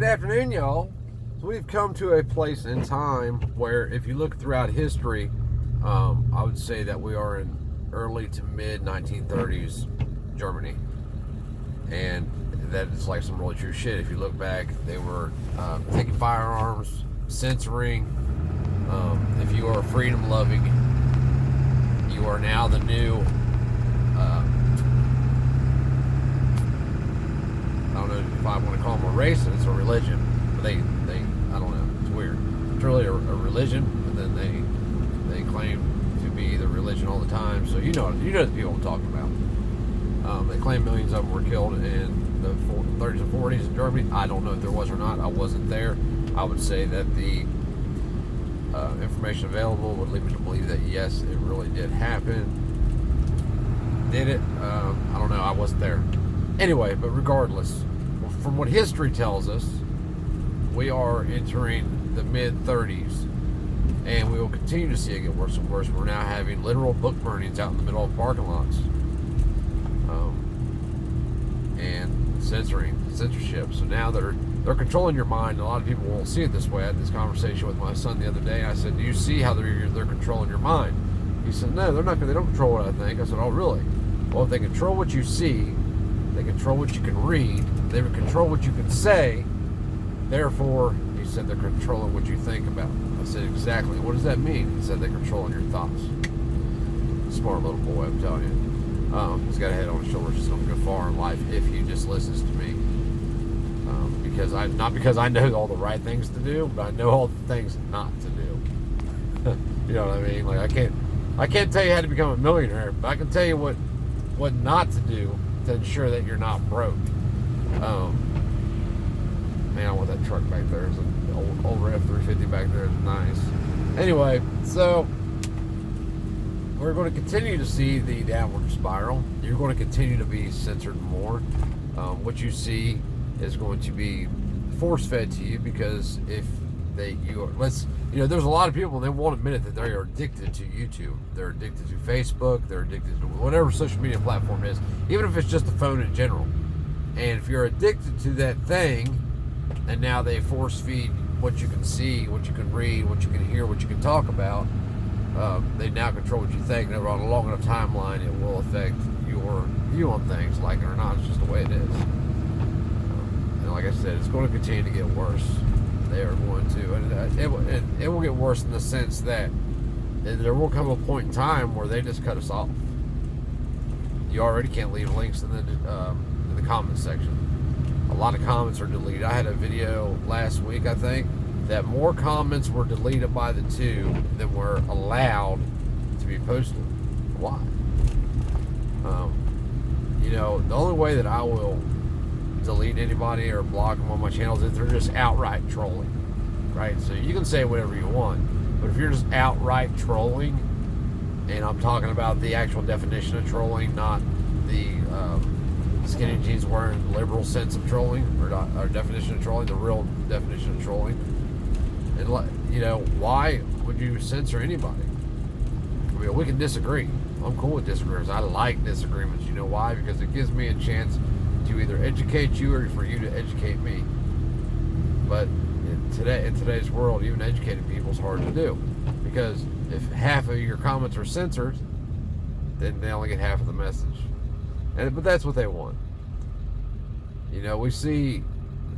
Good afternoon, y'all. So we've come to a place in time where, if you look throughout history, I would say that we are in early to mid 1930s Germany, and that is like some really true shit. If you look back, they were taking firearms, censoring. If you are freedom loving, you are now the new. I don't know if I want to call them a race. It's a religion, but they I don't know. It's weird. It's really a religion, but then they claim to be the religion all the time. So you know the people I'm talking about. They claim millions of them were killed in the 30s and 40s in Germany. I don't know if there was or not. I wasn't there. I would say that the information available would lead me to believe that yes, it really did happen. Did it? I don't know. I wasn't there. Anyway, but regardless, from what history tells us, we are entering the mid-30s, and we will continue to see it get worse and worse. We're now having literal book burnings out in the middle of parking lots, and censorship. So now they're controlling your mind. A lot of people won't see it this way. I had this conversation with my son the other day. I said, "Do you see how they're controlling your mind?" He said, "No, they're not. They don't control what I think." I said, "Oh, really?" Well, if they control what you see, they control what you can read, they control what you can say, therefore, he said, they're controlling what you think about. I said, exactly. What does that mean? He said, they're controlling your thoughts. Smart little boy, I'm telling you. He's got a head on his shoulders. He's going to go far in life if he just listens to me. Not because I know all the right things to do, but I know all the things not to do. You know what I mean? Like, I can't tell you how to become a millionaire, but I can tell you what not to do to ensure that you're not broke. Man, I want that truck back there. There's an old F-350 back there. It's nice. Anyway, so we're going to continue to see the downward spiral. You're going to continue to be censored more. What you see is going to be force-fed to you, because if there's a lot of people, they won't admit it, that they are addicted to YouTube. They're addicted to Facebook. They're addicted to whatever social media platform is, even if it's just a phone in general. And if you're addicted to that thing, and now they force feed what you can see, what you can read, what you can hear, what you can talk about, they now control what you think. And on a long enough timeline, it will affect your view on things, like it or not. It's just the way it is. And like I said, it's going to continue to get worse. They are going to, and it will get worse in the sense that there will come a point in time where they just cut us off. You already can't leave links in the comments section. A lot of comments are deleted. I had a video last week, I think, that more comments were deleted by the tube than were allowed to be posted. Why? The only way that I will delete anybody or block them on my channels if they're just outright trolling, right? So you can say whatever you want, but if you're just outright trolling, and I'm talking about the actual definition of trolling, not the skinny jeans wearing liberal sense of trolling, or definition of trolling, the real definition of trolling. And why would you censor anybody? I mean, we can disagree. I'm cool with disagreements. I like disagreements. You know why? Because it gives me a chance to either educate you or for you to educate me. But in today's world, even educating people is hard to do, because if half of your comments are censored, then they only get half of the message. But that's what they want. We see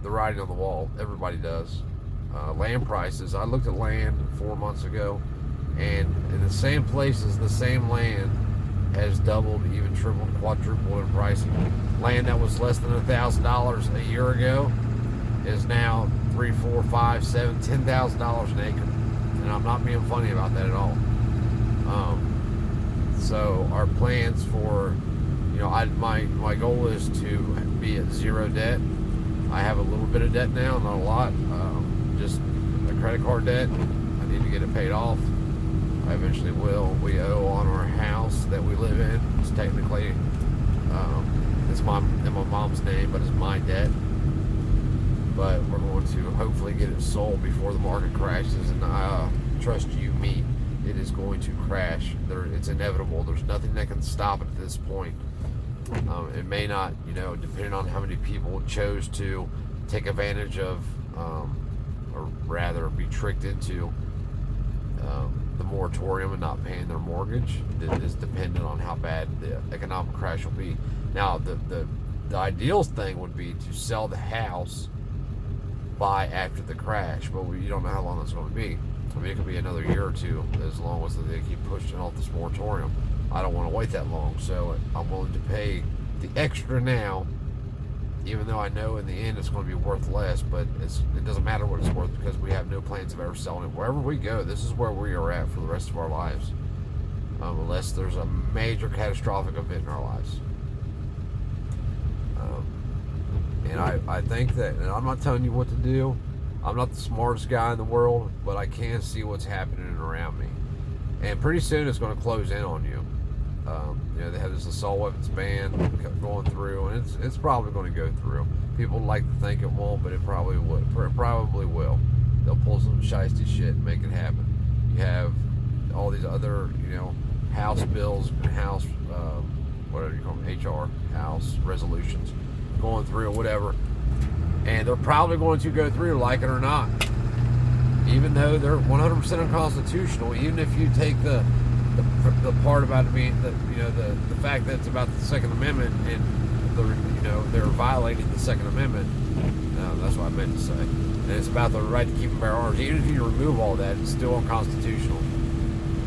the writing on the wall. Everybody does. Land prices. I looked at land 4 months ago, and in the same places, the same land has doubled, even tripled, quadrupled in pricing. Land that was less than $1,000 a year ago is now $3,000, $4,000, $5,000, $7,000, $10,000 an acre, and I'm not being funny about that at all. So our plans for, my goal is to be at zero debt. I have a little bit of debt now, not a lot, just a credit card debt. I need to get it paid off. I eventually will. We owe on our house that we live in. It's technically, it's in my mom's name, but it's my debt. But we're going to hopefully get it sold before the market crashes, and trust you me, it is going to crash. It's inevitable. There's nothing that can stop it at this point. It may not, depending on how many people chose to take advantage of, or rather be tricked into the moratorium and not paying their mortgage, that is dependent on how bad the economic crash will be. Now, the ideal thing would be to sell the house, buy after the crash, but you don't know how long that's going to be. I mean, it could be another year or two, as long as they keep pushing off this moratorium. I don't want to wait that long, so I'm willing to pay the extra now, even though I know in the end it's going to be worth less, but it doesn't matter what it's worth, because we have no plans of ever selling it. Wherever we go, this is where we are at for the rest of our lives, unless there's a major catastrophic event in our lives. And I think that, and I'm not telling you what to do, I'm not the smartest guy in the world, but I can see what's happening around me. And pretty soon it's going to close in on you. They have this assault weapons ban going through, and it's probably going to go through. People like to think it won't, but it probably would. It probably will. They'll pull some shiesty shit and make it happen. You have all these other, House bills and House, whatever you call them, HR, House resolutions going through or whatever, and they're probably going to go through, like it or not, even though they're 100% unconstitutional. Even if you take the part about it being the fact that it's about the Second Amendment, and they're violating the Second Amendment. That's what I meant to say. And it's about the right to keep and bear arms. Even if you remove all that, it's still unconstitutional.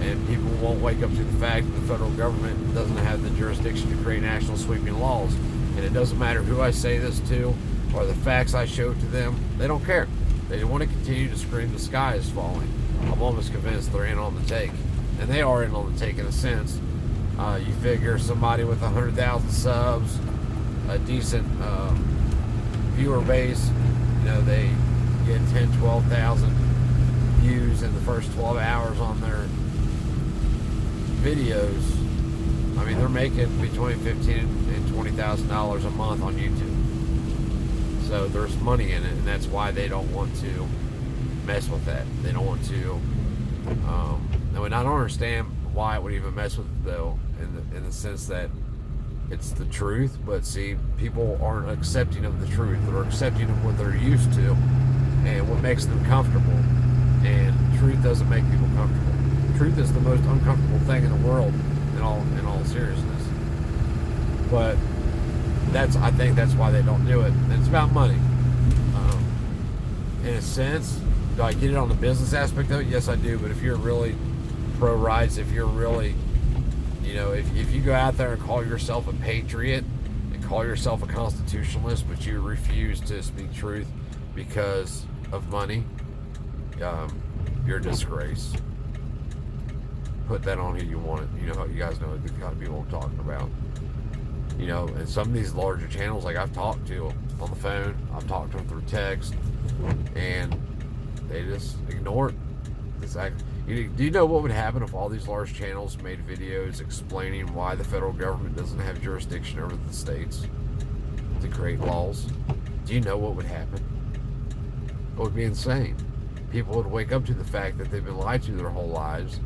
And people won't wake up to the fact that the federal government doesn't have the jurisdiction to create national sweeping laws. And it doesn't matter who I say this to or the facts I show to them. They don't care. They want to continue to scream the sky is falling. I'm almost convinced they're in on the take. And they are in on the take in a sense. You figure somebody with 100,000 subs, a decent viewer base, they get 10, 12,000 views in the first 12 hours on their videos. I mean, they're making between $15,000 and $20,000 a month on YouTube. So there's money in it, and that's why they don't want to mess with that. They don't want to. I don't understand why it would even mess with it, though, in the sense that it's the truth. But see, people aren't accepting of the truth. They're accepting of what they're used to and what makes them comfortable. And truth doesn't make people comfortable. Truth is the most uncomfortable thing in the world, in all seriousness. But I think that's why they don't do it. And it's about money. In a sense, do I get it on the business aspect of it? Yes, I do. But if you're really pro-rights, if you're really, if you go out there and call yourself a patriot and call yourself a constitutionalist, but you refuse to speak truth because of money, you're a disgrace. Put that on who you want it. You guys know the kind of people I'm talking about. And some of these larger channels, like I've talked to on the phone, I've talked to them through text, and they just ignore it. Do you know what would happen if all these large channels made videos explaining why the federal government doesn't have jurisdiction over the states to create laws? Do you know what would happen? It would be insane. People would wake up to the fact that they've been lied to their whole lives,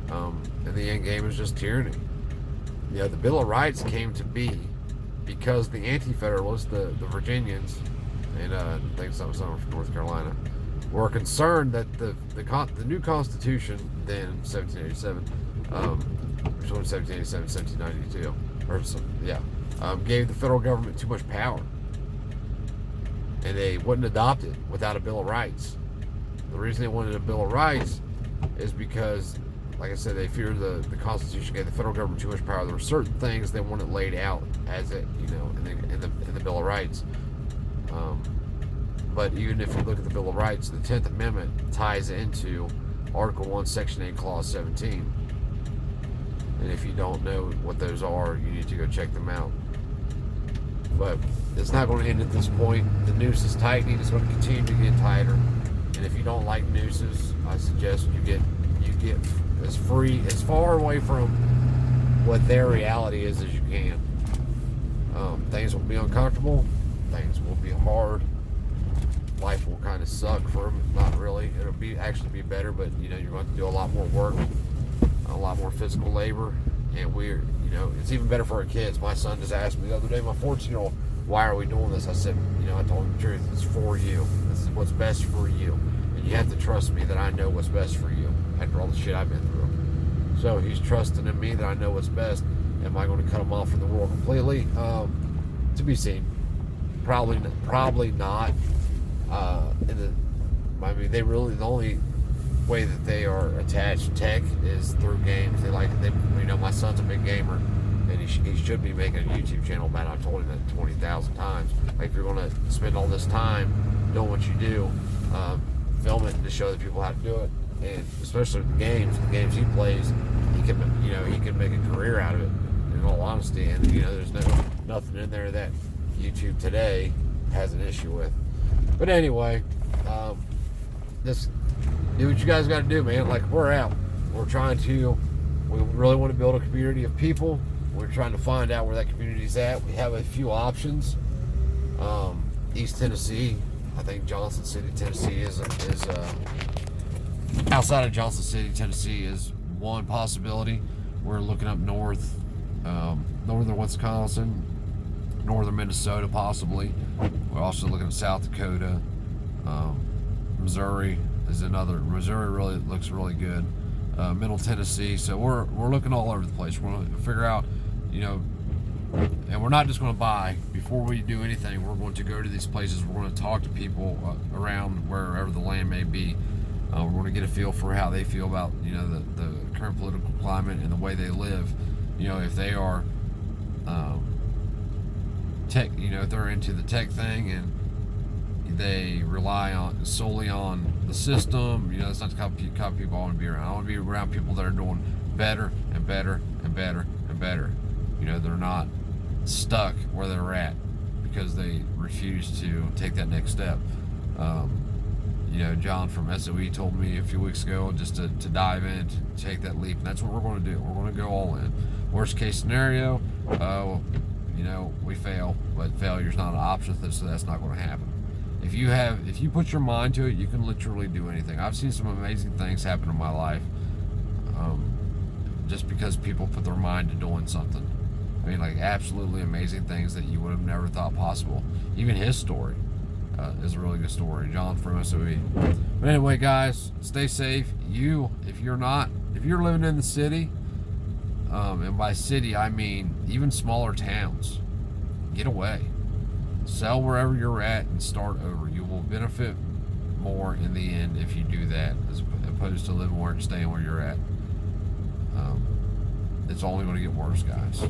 and the end game is just tyranny. The Bill of Rights came to be because the Anti-Federalists, the Virginians, and I think some from North Carolina, were concerned that the new Constitution then, 1787, between 1787 and 1792, gave the federal government too much power, and they wouldn't adopt it without a Bill of Rights. The reason they wanted a Bill of Rights is because, like I said, they feared the Constitution gave the federal government too much power. There were certain things they wanted laid out as it, in the Bill of Rights. But even if you look at the Bill of Rights, the 10th Amendment ties into Article 1, Section 8, Clause 17. And if you don't know what those are, you need to go check them out. But it's not going to end at this point. The noose is tightening. It's going to continue to get tighter. And if you don't like nooses, I suggest you get as far away from what their reality is as you can. Things will be uncomfortable. Things will be hard. Life will kind of suck for them. Not really. It'll actually be better, but you're going to do a lot more work, a lot more physical labor, and it's even better for our kids. My son just asked me the other day, my 14-year-old, why are we doing this? I said, I told him the truth. It's for you. This is what's best for you. And you have to trust me that I know what's best for you after all the shit I've been through. So he's trusting in me that I know what's best. Am I going to cut him off from the world completely? To be seen. Probably not. They really, the only way that they are attached to tech is through games. My son's a big gamer, and he should be making a YouTube channel, man. I've told him that 20,000 times. Like, if you're going to spend all this time doing what you do, film it to show the people how to do it. And especially the games he plays, he can make a career out of it, in all honesty. And there's nothing in there that YouTube today has an issue with. But anyway, just do what you guys got to do, man. Like, we're out. We really want to build a community of people. We're trying to find out where that community's at. We have a few options. East Tennessee, I think Johnson City, Tennessee is outside of Johnson City, Tennessee is one possibility. We're looking up north, northern Wisconsin, northern Minnesota possibly. We're also looking at South Dakota. Missouri is another. Missouri really looks really good. Middle Tennessee. So we're looking all over the place. We're going to figure out, and we're not just going to buy. Before we do anything, we're going to go to these places. We're going to talk to people around wherever the land may be. We're going to get a feel for how they feel about the current political climate and the way they live. If they are tech, if they're into the tech thing and they rely solely on the system, that's not the kind of people I want to be around. I want to be around people that are doing better and better and better and better. They're not stuck where they're at because they refuse to take that next step. John from SOE told me a few weeks ago just to dive in, to take that leap, and that's what we're going to do. We're going to go all in. Worst case scenario, we fail, but failure's not an option, so that's not going to happen. If you put your mind to it, you can literally do anything. I've seen some amazing things happen in my life, just because people put their mind to doing something. Like absolutely amazing things that you would have never thought possible. Even his story is a really good story, John from SOE. But anyway, guys, stay safe. If you're living in the city, and by city I mean even smaller towns, get away. Sell wherever you're at and start over. You will benefit more in the end if you do that, as opposed to living where and staying where you're at. It's only going to get worse, guys.